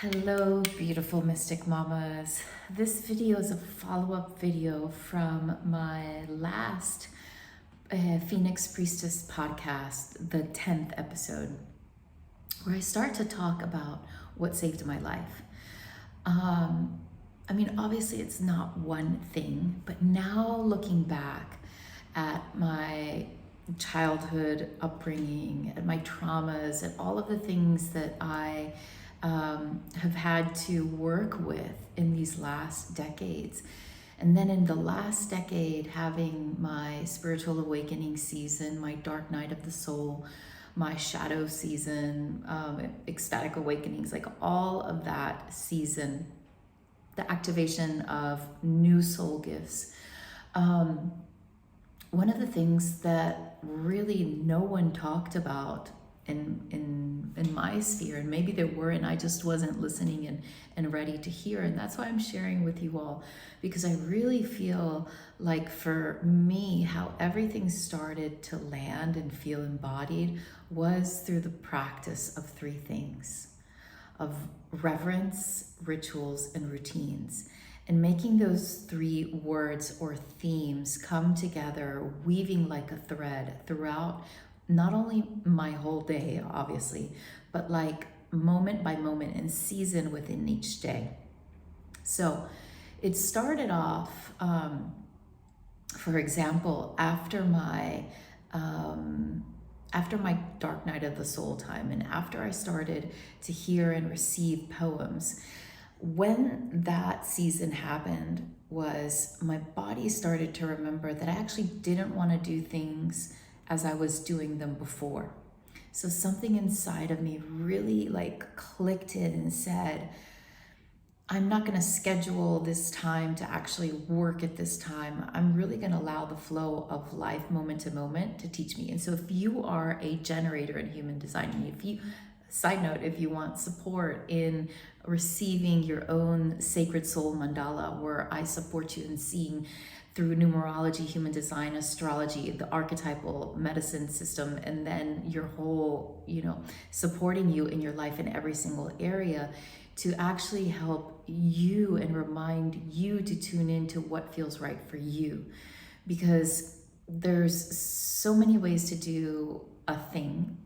Hello, beautiful mystic mamas. This video is a follow-up video from my last Phoenix Priestess podcast, the 10th episode, where I start to talk about what saved my life. Obviously it's not one thing, but now looking back at my childhood upbringing, at my traumas, at all of the things that I have had to work with in these last decades. And then in the last decade, having my spiritual awakening season, my dark night of the soul, my shadow season, ecstatic awakenings, like all of that season, the activation of new soul gifts. One of the things that really no one talked about in my sphere, and maybe there were, and I just wasn't listening and ready to hear, and that's why I'm sharing with you all, because I really feel like for me, how everything started to land and feel embodied was through the practice of three things: of reverence, rituals, and routines. And making those three words or themes come together, weaving like a thread throughout not only my whole day, obviously, but like moment by moment and season within each day. So it started off, for example, after my dark night of the soul time, and after I started to hear and receive poems, when that season happened, was my body started to remember that I actually didn't want to do things as I was doing them before. So something inside of me really like clicked in and said, I'm not going to schedule this time to actually work at this time. I'm really going to allow the flow of life moment to moment to teach me. And so if you are a generator in human design, and side note, if you want support in receiving your own sacred soul mandala, where I support you in seeing through numerology, human design, astrology, the archetypal medicine system, and then your whole, supporting you in your life in every single area to actually help you and remind you to tune into what feels right for you. Because there's so many ways to do a thing,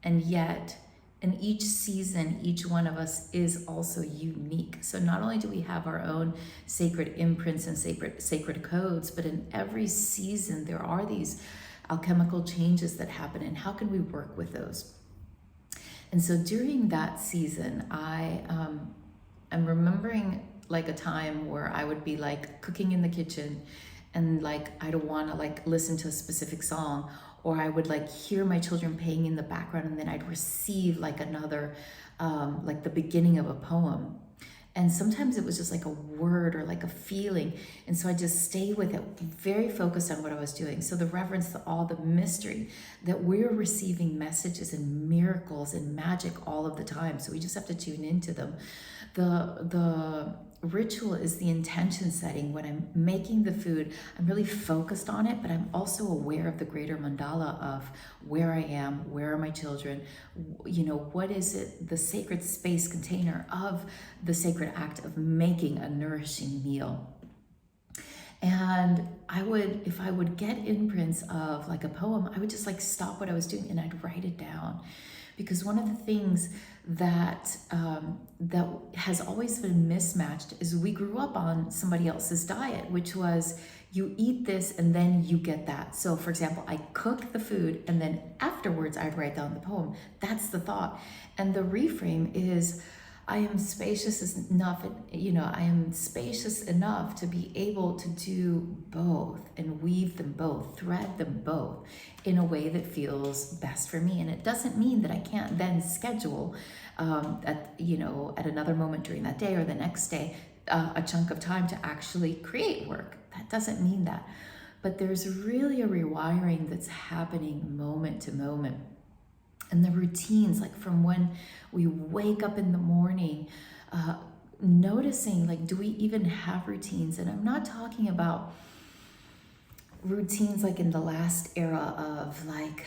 and yet in each season, each one of us is also unique. So not only do we have our own sacred imprints and sacred codes, but in every season there are these alchemical changes that happen, and how can we work with those? And so during that season, I'm remembering like a time where I would be like cooking in the kitchen, and like I don't want to like listen to a specific song, or I would like hear my children playing in the background, and then I'd receive like another, like the beginning of a poem. And sometimes it was just like a word or like a feeling. And so I just stay with it, very focused on what I was doing. So the reverence, the awe, the mystery, that we're receiving messages and miracles and magic all of the time. So we just have to tune into them. The ritual is the intention setting. When I'm making the food, I'm really focused on it, but I'm also aware of the greater mandala of where I am, where are my children, what is it, the sacred space container of the sacred act of making a nourishing meal. And if I would get imprints of like a poem, I would just like stop what I was doing and I'd write it down. Because one of the things that that has always been mismatched is we grew up on somebody else's diet, which was you eat this and then you get that. So for example, I cook the food and then afterwards I'd write down the poem. That's the thought. And the reframe is, I am spacious enough, I am spacious enough to be able to do both and weave them both, thread them both in a way that feels best for me. And it doesn't mean that I can't then schedule at another moment during that day or the next day, a chunk of time to actually create work. That doesn't mean that. But there's really a rewiring that's happening moment to moment. And the routines, like from when we wake up in the morning, noticing like, do we even have routines? And I'm not talking about routines like in the last era of like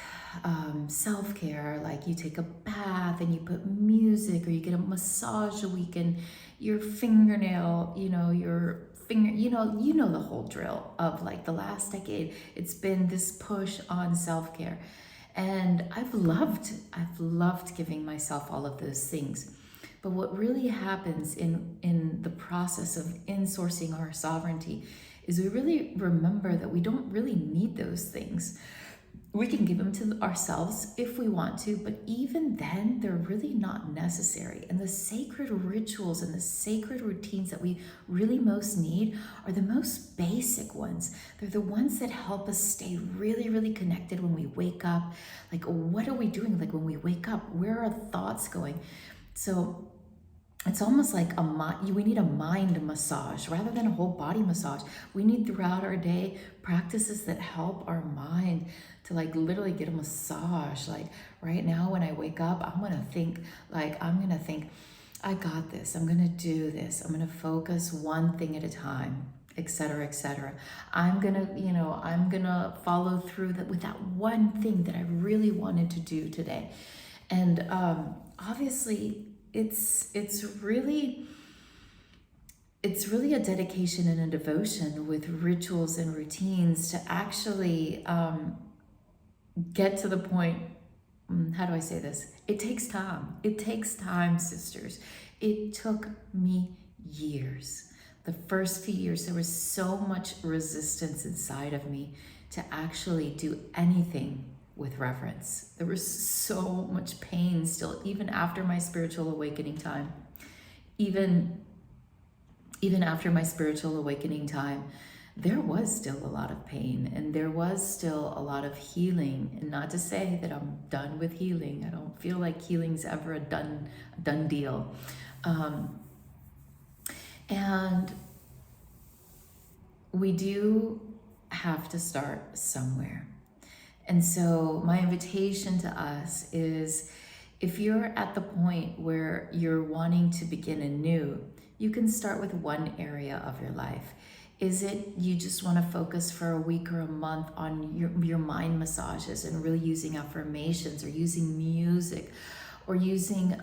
self-care, like you take a bath and you put music, or you get a massage a week, and your fingernail, your finger, you know the whole drill of like the last decade. It's been this push on self-care, and I've loved giving myself all of those things. But what really happens in the process of insourcing our sovereignty is we really remember that we don't really need those things. We can give them to ourselves if we want to, but even then, they're really not necessary. And the sacred rituals and the sacred routines that we really most need are the most basic ones. They're the ones that help us stay really, really connected when we wake up. Like, what are we doing? Like, when we wake up, where are thoughts going? So it's almost like we need a mind massage rather than a whole body massage. We need throughout our day practices that help our mind to like literally get a massage. Like right now when I wake up, I'm gonna think, I got this, I'm gonna do this, I'm gonna focus one thing at a time, etc., etc. I'm gonna follow through with that one thing that I really wanted to do today. And obviously it's really a dedication and a devotion with rituals and routines to actually get to the point. How do I say this? It takes time, sisters. It took me years. The first few years, there was so much resistance inside of me to actually do anything with reverence. There was so much pain still, even after my spiritual awakening time. Even after my spiritual awakening time, there was still a lot of pain, and there was still a lot of healing. And not to say that I'm done with healing. I don't feel like healing's ever a done deal. And we do have to start somewhere. And so my invitation to us is, if you're at the point where you're wanting to begin anew, you can start with one area of your life. Is it you just want to focus for a week or a month on your mind massages and really using affirmations, or using music, or using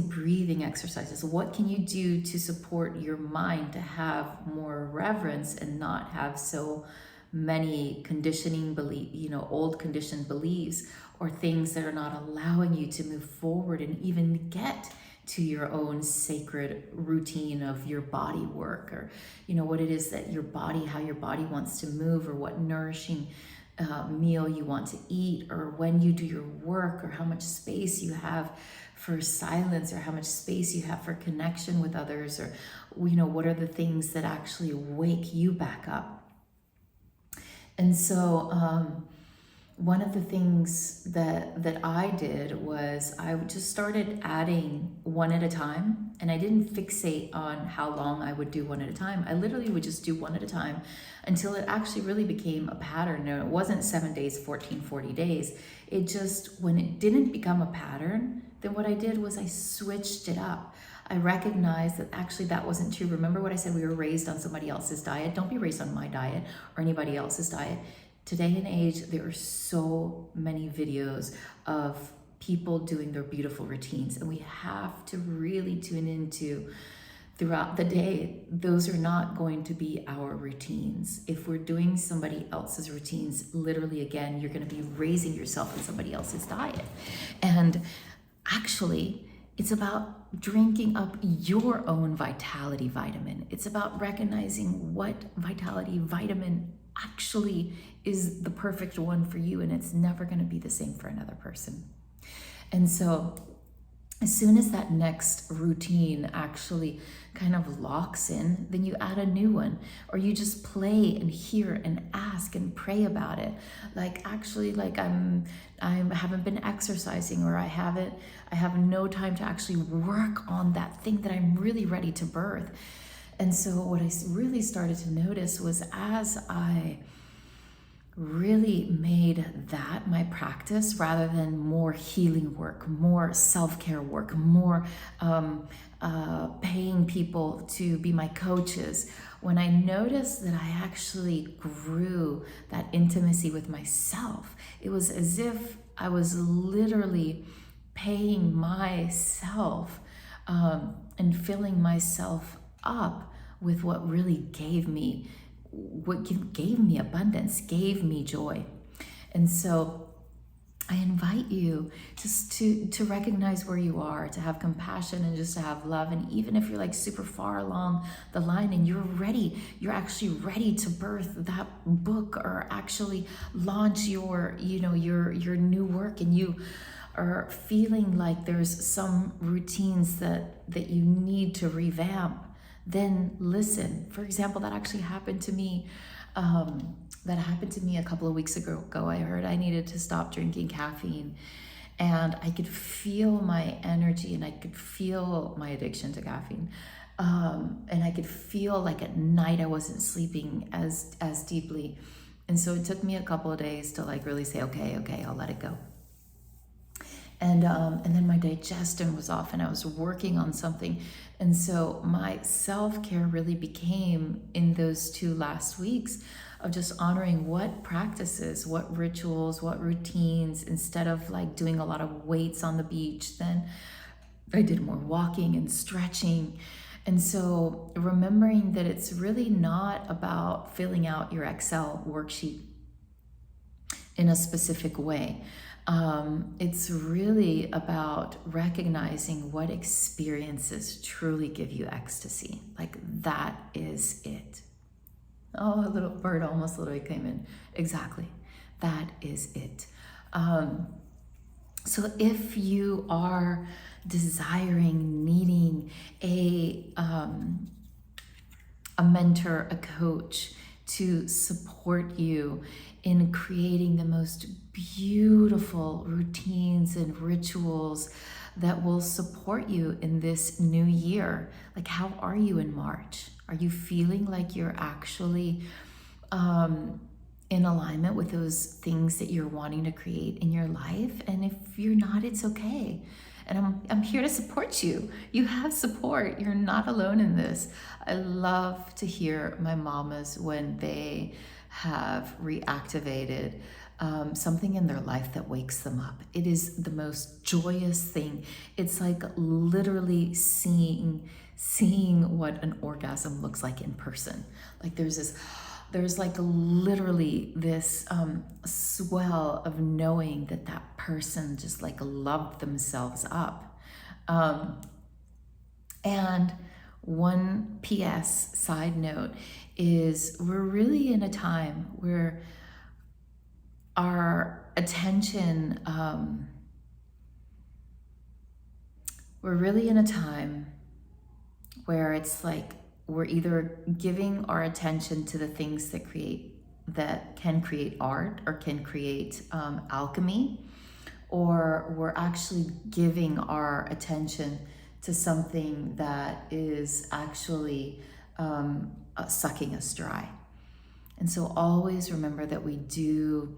breathing exercises? What can you do to support your mind to have more reverence and not have so many old conditioned beliefs, or things that are not allowing you to move forward and even get to your own sacred routine of your body work, or what it is that how your body wants to move, or what nourishing meal you want to eat, or when you do your work, or how much space you have for silence, or how much space you have for connection with others, or what are the things that actually wake you back up. And so one of the things that I did was I just started adding one at a time, and I didn't fixate on how long I would do one at a time. I literally would just do one at a time until it actually really became a pattern. No, it wasn't 7 days, 14, 40 days. It just, when it didn't become a pattern, then what I did was I switched it up. I recognized that actually that wasn't true. Remember what I said? We were raised on somebody else's diet. Don't be raised on my diet or anybody else's diet. Today and age, there are so many videos of people doing their beautiful routines, and we have to really tune into throughout the day. Those are not going to be our routines. If we're doing somebody else's routines, literally, again, you're going to be raising yourself on somebody else's diet. And actually, it's about drinking up your own vitality vitamin. It's about recognizing what vitality vitamin actually is the perfect one for you, and it's never going to be the same for another person. And so as soon as that next routine actually kind of locks in, then you add a new one, or you just play and hear and ask and pray about it. Like, actually, like I haven't been exercising, or I have no time to actually work on that thing that I'm really ready to birth. And so what I really started to notice was, as I really made that my practice, rather than more healing work, more self-care work, more paying people to be my coaches, when I noticed that I actually grew that intimacy with myself, it was as if I was literally paying myself and filling myself up with what really gave me abundance, gave me joy. And so I invite you just to recognize where you are, to have compassion and just to have love. And even if you're like super far along the line and you're actually ready to birth that book or actually launch your new work, and you are feeling like there's some routines that you need to revamp, then listen. For example, that actually happened to me. A couple of weeks ago. I heard I needed to stop drinking caffeine, and I could feel my energy, and I could feel my addiction to caffeine. And I could feel like at night I wasn't sleeping as deeply. And so it took me a couple of days to like really say, okay, I'll let it go. And then my digestion was off, and I was working on something. And so my self-care really became, in those 2 last weeks, of just honoring what practices, what rituals, what routines. Instead of like doing a lot of weights on the beach, then I did more walking and stretching. And so remembering that it's really not about filling out your Excel worksheet in a specific way. It's really about recognizing what experiences truly give you ecstasy. Like, that is it. Oh, a little bird almost literally came in. Exactly. That is it. So if you are desiring, needing a mentor, a coach to support you in creating the most beautiful routines and rituals that will support you in this new year. Like, how are you in March? Are you feeling like you're actually in alignment with those things that you're wanting to create in your life? And if you're not, it's okay. And I'm here to support you. You have support. You're not alone in this. I love to hear my mamas when they have reactivated something in their life that wakes them up. It is the most joyous thing. It's like literally seeing what an orgasm looks like in person. Like there's like literally this swell of knowing that that person just like loved themselves up. And one PS side note is, we're really in a time where our attention, we're really in a time where it's like we're either giving our attention to the things that can create art or can create alchemy, or we're actually giving our attention to something that is actually sucking us dry. And so always remember that we do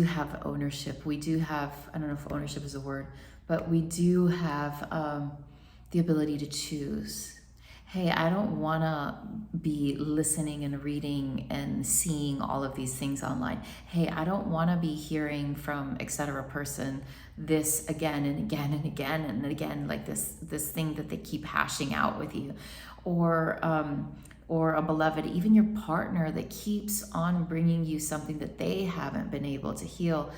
have ownership. We do have, I don't know if ownership is a word, but we do have the ability to choose. Hey, I don't want to be listening and reading and seeing all of these things online. Hey, I don't want to be hearing from etc. person this again and again and again and again, like this thing that they keep hashing out with you, or a beloved, even your partner, that keeps on bringing you something that they haven't been able to heal,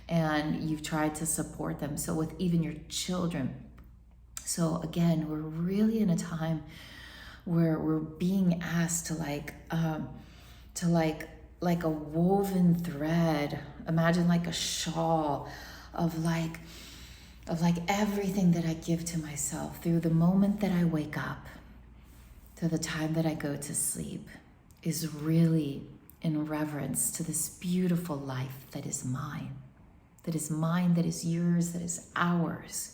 and you've tried to support them. So with even your children. So again, we're really in a time where we're being asked to like a woven thread, imagine like a shawl of like everything that I give to myself through the moment that I wake up to the time that I go to sleep, is really in reverence to this beautiful life that is mine, that is yours, that is ours.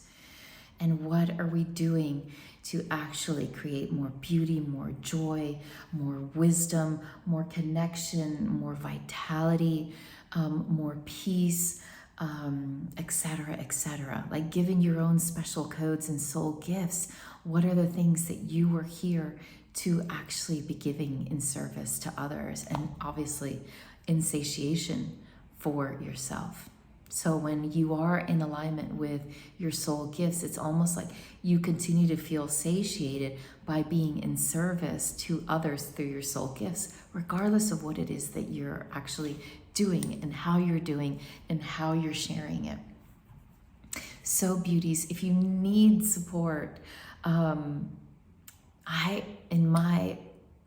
And what are we doing to actually create more beauty, more joy, more wisdom, more connection, more vitality, more peace, etc., etc. Like giving your own special codes and soul gifts. What are the things that you were here to actually be giving in service to others, and obviously in satiation for yourself. So when you are in alignment with your soul gifts, it's almost like you continue to feel satiated by being in service to others through your soul gifts, regardless of what it is that you're actually doing and how you're doing and how you're sharing it. So beauties, if you need support, in my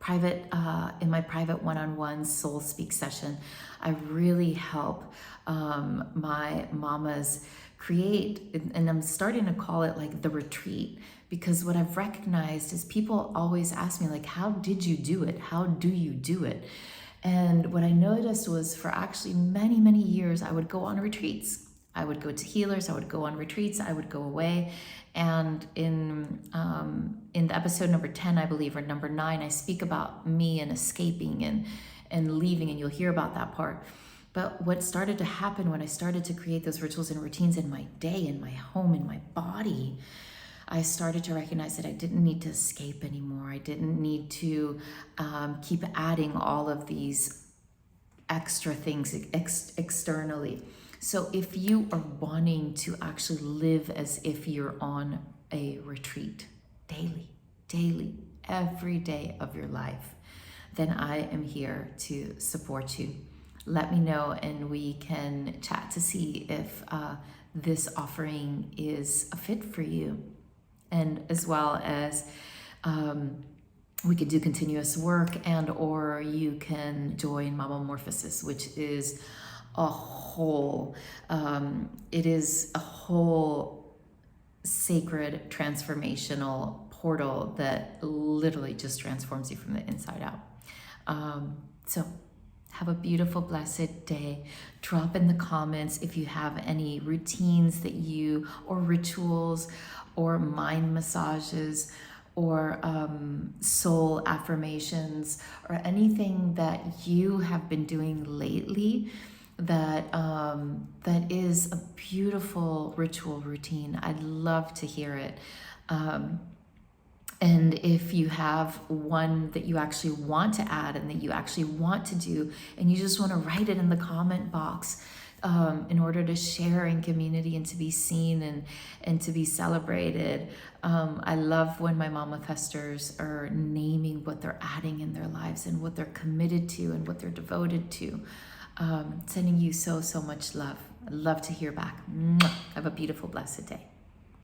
private one-on-one soul speak session, I really help my mamas create, and I'm starting to call it like the retreat, because what I've recognized is people always ask me, like, how did you do it? How do you do it? And what I noticed was, for actually many, many years, I would go on retreats. I would go to healers, I would go on retreats, I would go away. And in the episode number 10, I believe, or number 9, I speak about me and escaping and leaving, and you'll hear about that part. But what started to happen when I started to create those rituals and routines in my day, in my home, in my body, I started to recognize that I didn't need to escape anymore. I didn't need to keep adding all of these extra things externally. So if you are wanting to actually live as if you're on a retreat daily, every day of your life, then I am here to support you. Let me know and we can chat to see if this offering is a fit for you. And as well as we could do continuous work, and or you can join Mamamorphosis, which is a whole, it is a whole sacred transformational portal that literally just transforms you from the inside out. So have a beautiful, blessed day. Drop in the comments if you have any routines that you, or rituals, or mind massages, or soul affirmations, or anything that you have been doing lately that that is a beautiful ritual routine. I'd love to hear it. And if you have one that you actually want to add and that you actually want to do, and you just want to write it in the comment box in order to share in community and to be seen and to be celebrated. I love when my mama festers are naming what they're adding in their lives and what they're committed to and what they're devoted to. Sending you so much love. I'd love to hear back. Have a beautiful, blessed day.